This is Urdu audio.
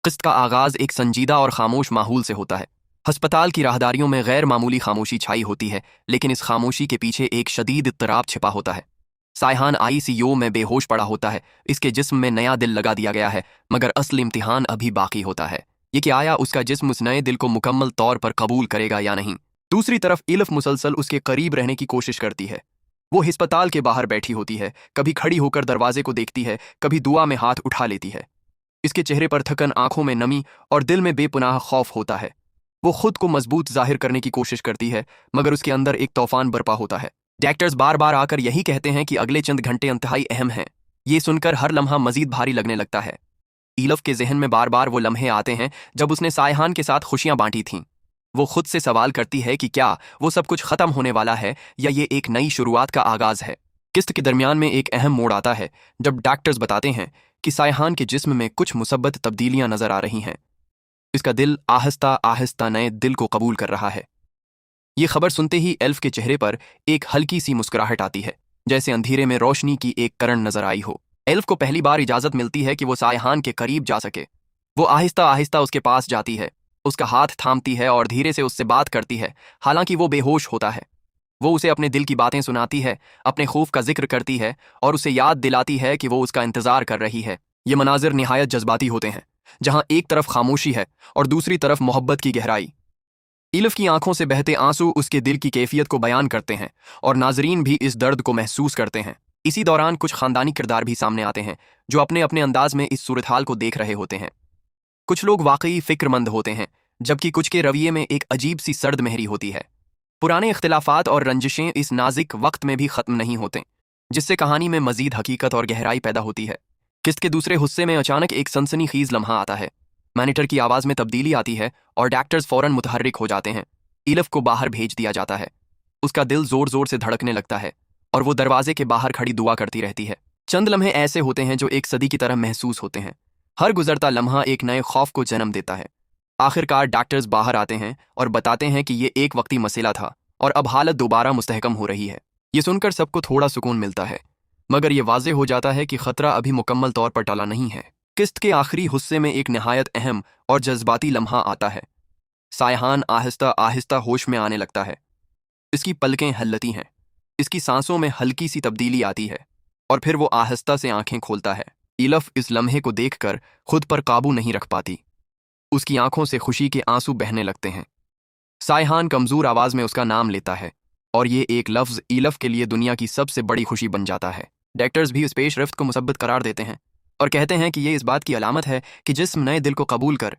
قسط کا آغاز ایک سنجیدہ اور خاموش ماحول سے ہوتا ہے۔ ہسپتال کی راہداریوں میں غیر معمولی خاموشی چھائی ہوتی ہے، لیکن اس خاموشی کے پیچھے ایک شدید اضطراب چھپا ہوتا ہے۔ سائحان ICU میں بے ہوش پڑا ہوتا ہے، اس کے جسم میں نیا دل لگا دیا گیا ہے، مگر اصل امتحان ابھی باقی ہوتا ہے، یہ کہ آیا اس کا جسم اس نئے دل کو مکمل طور پر قبول کرے گا یا نہیں۔ دوسری طرف ایلف مسلسل اس کے قریب رہنے کی کوشش کرتی ہے۔ وہ ہسپتال کے باہر بیٹھی ہوتی ہے، کبھی کھڑی ہو کر دروازے کو دیکھتی ہے، کبھی دعا میں ہاتھ اٹھا لیتی ہے۔ اس کے چہرے پر تھکن، آنکھوں میں نمی اور دل میں بے پناہ خوف ہوتا ہے۔ وہ خود کو مضبوط ظاہر کرنے کی کوشش کرتی ہے، مگر اس کے اندر ایک طوفان برپا ہوتا ہے۔ ڈاکٹرز بار بار آ کر یہی کہتے ہیں کہ اگلے چند گھنٹے انتہائی اہم ہیں۔ یہ سن کر ہر لمحہ مزید بھاری لگنے لگتا ہے۔ ایلف کے ذہن میں بار بار وہ لمحے آتے ہیں جب اس نے سائحان کے ساتھ خوشیاں بانٹی تھیں۔ وہ خود سے سوال کرتی ہے کہ کیا وہ سب کچھ ختم ہونے والا ہے یا یہ ایک نئی شروعات کا آغاز ہے۔ قسط کے درمیان میں ایک اہم موڑ آتا ہے جب ڈاکٹرز بتاتے ہیں کہ سائحان کے جسم میں کچھ مثبت تبدیلیاں نظر آ رہی ہیں۔ اس کا دل آہستہ آہستہ نئے دل کو قبول کر رہا ہے۔ یہ خبر سنتے ہی ایلف کے چہرے پر ایک ہلکی سی مسکراہٹ آتی ہے، جیسے اندھیرے میں روشنی کی ایک کرن نظر آئی ہو۔ ایلف کو پہلی بار اجازت ملتی ہے کہ وہ سائحان کے قریب جا سکے۔ وہ آہستہ آہستہ اس کے پاس جاتی ہے، اس کا ہاتھ تھامتی ہے اور دھیرے سے اس سے بات کرتی ہے، حالانکہ وہ بے ہوش ہوتا ہے۔ وہ اسے اپنے دل کی باتیں سناتی ہے، اپنے خوف کا ذکر کرتی ہے اور اسے یاد دلاتی ہے کہ وہ اس کا انتظار کر رہی ہے۔ یہ مناظر نہایت جذباتی ہوتے ہیں، جہاں ایک طرف خاموشی ہے اور دوسری طرف محبت کی گہرائی۔ ایلف کی آنکھوں سے بہتے آنسو اس کے دل کی کیفیت کو بیان کرتے ہیں اور ناظرین بھی اس درد کو محسوس کرتے ہیں۔ اسی دوران کچھ خاندانی کردار بھی سامنے آتے ہیں جو اپنے اپنے انداز میں اس صورتحال کو دیکھ رہے ہوتے ہیں۔ کچھ لوگ واقعی فکر مند ہوتے ہیں، جبکہ کچھ کے رویے میں ایک عجیب سی سرد مہری ہوتی ہے۔ پرانے اختلافات اور رنجشیں اس نازک وقت میں بھی ختم نہیں ہوتے، جس سے کہانی میں مزید حقیقت اور گہرائی پیدا ہوتی ہے۔ قسط کے دوسرے حصے میں اچانک ایک سنسنی خیز لمحہ آتا ہے۔ مانیٹر کی آواز میں تبدیلی آتی ہے اور ڈاکٹرز فوراً متحرک ہو جاتے ہیں۔ ایلف کو باہر بھیج دیا جاتا ہے۔ اس کا دل زور زور سے دھڑکنے لگتا ہے اور وہ دروازے کے باہر کھڑی دعا کرتی رہتی ہے۔ چند لمحے ایسے ہوتے ہیں جو ایک صدی کی طرح محسوس ہوتے ہیں۔ ہر گزرتا لمحہ ایک نئے خوف کو جنم دیتا ہے۔ آخر کار ڈاکٹرز باہر آتے ہیں اور بتاتے ہیں کہ یہ ایک وقتی مسئلہ تھا اور اب حالت دوبارہ مستحکم ہو رہی ہے۔ یہ سن کر سب کو تھوڑا سکون ملتا ہے، مگر یہ واضح ہو جاتا ہے کہ خطرہ ابھی مکمل طور پر ٹلا نہیں ہے۔ قسط کے آخری حصے میں ایک نہایت اہم اور جذباتی لمحہ آتا ہے۔ سائحان آہستہ آہستہ ہوش میں آنے لگتا ہے۔ اس کی پلکیں ہلتی ہیں، اس کی سانسوں میں ہلکی سی تبدیلی آتی ہے اور پھر وہ آہستہ سے آنکھیں کھولتا ہے۔ ایلف اس لمحے کو دیکھ کر خود پر قابو نہیں رکھ پاتی۔ اس کی آنکھوں سے خوشی کے آنسو بہنے لگتے ہیں۔ سائحان کمزور آواز میں اس کا نام لیتا ہے اور یہ ایک لفظ ایلف کے لیے دنیا کی سب سے بڑی خوشی بن جاتا ہے۔ ڈاکٹرز بھی اس پیش رفت کو مثبت قرار دیتے ہیں اور کہتے ہیں کہ یہ اس بات کی علامت ہے کہ جسم نئے دل کو قبول کر